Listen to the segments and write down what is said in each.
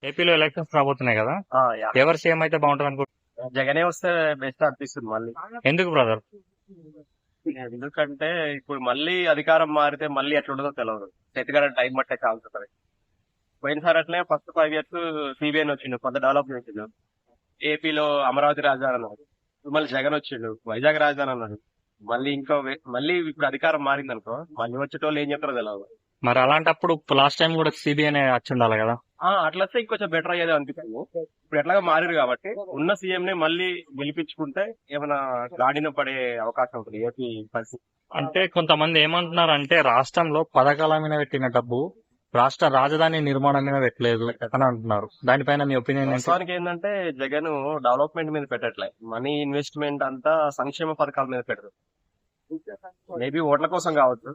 ఏపీలో ఎలక్షన్స్ రాబోతున్నాయి కదా. యా. ఎవరు సీఎం అయితే బాగుంటది అనుకుంటున్నారు? జగనే వస్తే బెస్ట్ అనిపిస్తుంది మళ్ళీ. ఎందుకు బ్రదర్? ఎందుకంటే ఇప్పుడు మళ్ళీ అధికారం మారితే మళ్ళీ ఎట్లుంటుందో తెలియదు. సెట్ గా టైం పట్టే ఛాన్స్ ఉంటుంది. పోయినసారి అట్లే ఫస్ట్ 5 years సిబిఎన్ వచ్చిండు, కొంత డెవలప్ చేసిండు. ఏపీలో అమరావతి రాజధాని అన్నాడు, ఇప్పుడు మళ్ళీ జగన్ వచ్చిండు వైజాగ్ రాజధాని అన్నాడు. మళ్ళీ ఇప్పుడు అధికారం మారింది అనుకో, మళ్ళీ వచ్చేటోళ్ళు ఏం చెప్తారో తెలియదు. మరి అలాంటప్పుడు లాస్ట్ టైం కూడా సిబిఐ వచ్చి ఉండాలి కదా. అట్లా వస్తే ఇంకొంచెం బెటర్ అయ్యేది అనిపిస్తుంది. ఇప్పుడు ఎట్లాగా మారారు కాబట్టి ఉన్న సీఎం ని మళ్ళీ గెలిపించుకుంటే ఏమైనా గాడిన పడే అవకాశం ఉంటుంది ఏపీ పరిస్థితి. అంటే కొంతమంది ఏమంటున్నారు అంటే రాష్ట్రంలో పథకాల మీద పెట్టిన డబ్బు రాష్ట్ర రాజధాని నిర్మాణం మీద పెట్టలేదు అని అంటున్నారు. దానిపైన మీ ఒపీనియన్ ఏంటి? వాస్తవానికి ఏంటంటే జగన్ డెవలప్మెంట్ మీద పెట్టట్లే, మనీ ఇన్వెస్ట్మెంట్ అంతా సంక్షేమ పథకాల మీద పెట్టరు. మేబీ ఓట్ల కోసం కావచ్చు.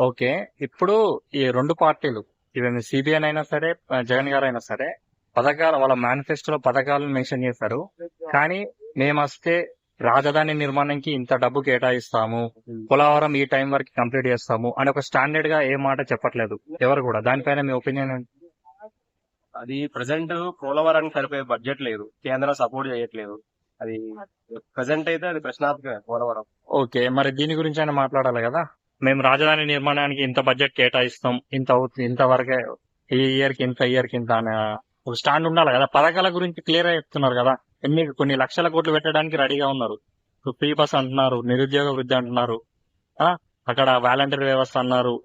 ఓకే, ఇప్పుడు ఈ రెండు పార్టీలు ఈవెన్ సిబిఐ అయినా సరే జగన్ గారు అయినా సరే పథకాలు వాళ్ళ మేనిఫెస్టోలో పథకాలను మెన్షన్ చేశారు. కానీ మేము వస్తే రాజధాని నిర్మాణానికి ఇంత డబ్బు కేటాయిస్తాము, పోలవరం ఈ టైం వరకు కంప్లీట్ చేస్తాము అని ఒక స్టాండర్డ్ గా ఏ మాట చెప్పట్లేదు ఎవరు కూడా. దానిపైన మీ ఒపీనియన్ ఏంటి? అది ప్రజెంట్ పోలవరానికి సరిపోయే బడ్జెట్ లేదు, కేంద్రం సపోర్ట్ చేయట్లేదు. అది ప్రజెంట్ అయితే అది ప్రశ్నార్థకమే పోలవరం. ఓకే, మరి దీని గురించి అయినా మాట్లాడాలి కదా. మేము రాజధాని నిర్మాణానికి ఇంత బడ్జెట్ కేటాయిస్తాం, ఇంత అవుతుంది, ఇంతవరకే ఈ ఇయర్ కి ఇంత, ఇయర్ కి ఇంత అనే ఒక స్టాండ్ ఉండాలి కదా. పథకాల గురించి క్లియర్ గా చెప్తున్నారు కదా, కొన్ని లక్షల కోట్లు పెట్టడానికి రెడీగా ఉన్నారు. ఫ్రీ బస్ అంటున్నారు, నిరుద్యోగ వృద్ధి అంటున్నారు, అక్కడ వాలంటీర్ వ్యవస్థ అన్నారు,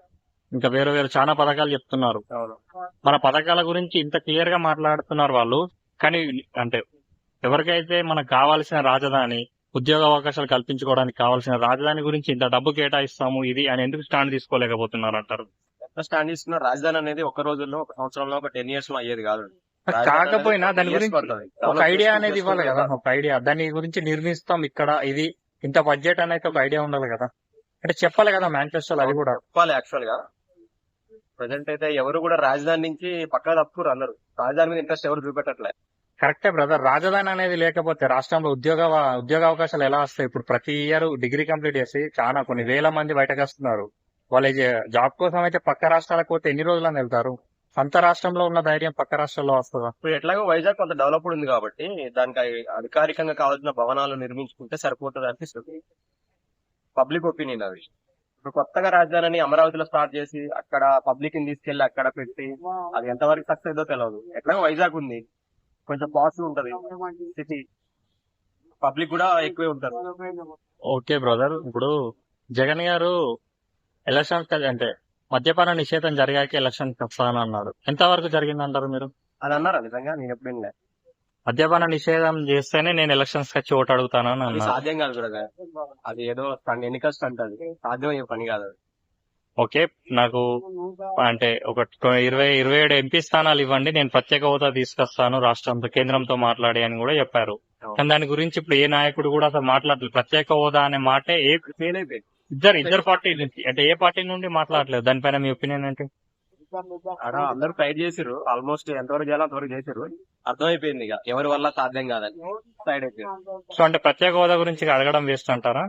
ఇంకా వేరే వేరే చాలా పథకాలు చెప్తున్నారు. మన పథకాల గురించి ఇంత క్లియర్ గా మాట్లాడుతున్నారు వాళ్ళు. కానీ అంటే ఎవరికైతే మనకు కావాల్సిన రాజధాని, ఉద్యోగ అవకాశాలు కల్పించుకోవడానికి కావాల్సిన రాజధాని గురించి ఇంత డబ్బు కేటాయిస్తాము ఇది అని ఎందుకు స్టాండ్ తీసుకోలేకపోతున్నారు అంటారు? ఎంత స్టాండ్ తీసుకున్న రాజధాని అనేది ఒక రోజుల్లో, ఒక సంవత్సరంలో, ఒక 10 years లో అయ్యేది కాదు. కాకపోయినా దాని గురించి ఒక ఐడియా అనేది ఇవ్వాలి కదా. ఒక ఐడియా, దాని గురించి నిర్మిస్తాం ఇక్కడ, ఇది ఇంత బడ్జెట్ అనేది ఒక ఐడియా ఉండాలి కదా. అంటే చెప్పాలి కదా మేనిఫెస్టోలో, అది కూడా చెప్పాలి. యాక్చువల్ గా ప్రజెంట్ అయితే ఎవరు కూడా రాజధాని నుంచి పక్కా తప్పుకురు, అందరు రాజధాని మీద ఇంట్రెస్ట్ ఎవరు చూపెట్టట్లే. కరెక్టే బ్రదర్. రాజధాని అనేది లేకపోతే రాష్ట్రంలో ఉద్యోగ అవకాశాలు ఎలా వస్తాయి? ఇప్పుడు ప్రతి ఇయర్ డిగ్రీ కంప్లీట్ చేసి చాలా కొన్ని వేల మంది బయటకు వస్తున్నారు. వాళ్ళు జాబ్ కోసం అయితే పక్క రాష్ట్రాలకు పోతే ఎన్ని రోజులని వెళ్తారు? సొంత రాష్ట్రంలో ఉన్న ధైర్యం పక్క రాష్ట్రంలో వస్తుందా? ఇప్పుడు ఎట్లాగో వైజాగ్ కొంత డెవలప్డ్ ఉంది కాబట్టి దానికి అధికారికంగా కావాల్సిన భవనాలు నిర్మించుకుంటే సరిపోతుంది అనిపిస్తుంది. పబ్లిక్ ఒపీనియన్ అది. ఇప్పుడు కొత్తగా రాజధానిని అమరావతిలో స్టార్ట్ చేసి అక్కడ పబ్లిక్ ని తీసుకెళ్లి అక్కడ పెట్టి అది ఎంతవరకు సక్సెస్ అయిందో తెలియదు. ఎట్లాగో వైజాగ్ ఉంది, కొంచెం పాజిటివ్ ఉంటది సిటీ, పబ్లిక్ కూడా ఎక్కువే ఉంటారు. ఓకే బ్రదర్, ఇప్పుడు జగన్ గారు ఎలక్షన్స్ అంటే మద్యపాన నిషేధం జరిగాక ఎలక్షన్ వస్తానని అన్నాడు. ఎంతవరకు జరిగిందంటారు మీరు? అది అన్నారా నిజంగా? నేను ఎప్పుడు వినలే. మద్యపాన నిషేధం చేస్తేనే నేను ఎలక్షన్స్ వచ్చి ఓటు అడుగుతానని అది అన్నారు. సాధ్యం కాదు కూడా. అది ఏదో ఎన్నికల స్టంట్, అది సాధ్యమయ్యే పని కాదు అది. ఓకే, నాకు అంటే ఒక 27 ఎంపీ స్థానాలు ఇవ్వండి, నేను ప్రత్యేక హోదా తీసుకొస్తాను రాష్ట్రంతో, కేంద్రంతో మాట్లాడి అని కూడా చెప్పారు. కానీ దాని గురించి ఇప్పుడు ఏ నాయకుడు కూడా అసలు మాట్లాడలేదు. ప్రత్యేక హోదా అనే మాటే ఫెయిల్ అయిపోయింది. ఇద్దరు పార్టీ నుంచి, అంటే ఏ పార్టీ నుండి మాట్లాడలేదు. దానిపైన మీ ఒపీనియన్ ఏంటి? అక్కడ అందరూ ట్రై చేసారు, ఆల్మోస్ట్ ఎంతవరకు చేయాలో అంతవరకు చేశారు. అర్థమైపోయింది ఇక ఎవరి వల్ల సాధ్యం కాదని సైడ్ అయిపోయింది. సో అంటే ప్రత్యేక హోదా గురించి అడగడం వేస్ట్ అంటారా?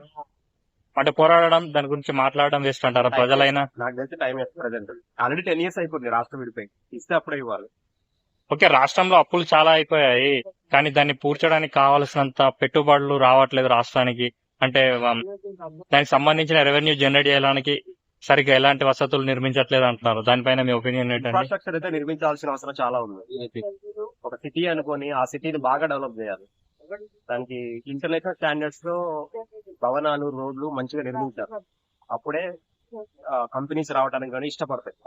అంటే పోరాడడం, దాని గురించి మాట్లాడడం వేస్ట్ అంటారా? ప్రజలైనా నాకు తెలిసి time waste. Present already 10 years అయిపోయింది రాష్ట్రం విడిపోయి, ఇస్తే అప్పుడే ఇవ్వాలి. ఓకే, రాష్ట్రంలో అప్పులు చాలా అయిపోయాయి, కానీ దాన్ని పూడ్చడానికి కావాల్సినంత పెట్టుబడులు రావట్లేదు రాష్ట్రానికి. అంటే దానికి సంబంధించిన రెవెన్యూ జనరేట్ చేయడానికి సరిగ్గా ఎలాంటి వసతులు నిర్మించట్లేదు అంటున్నారు. దానిపైన మీ ఒపీనియన్ ఏంటంటే? ఇన్ఫ్రాస్ట్రక్చర్ అయితే నిర్మించాల్సిన అవసరం చాలా ఉంది. ఒక సిటీ అనుకొని ఆ సిటీని బాగా డెవలప్ చేయాలి. దానికి ఇంటర్నేషనల్ స్టాండర్డ్స్ లో భవనాలు, రోడ్లు మంచిగా నిర్మించాలి. అప్పుడే కంపెనీస్ రావడానికి కానీ ఇష్టపడతాయి.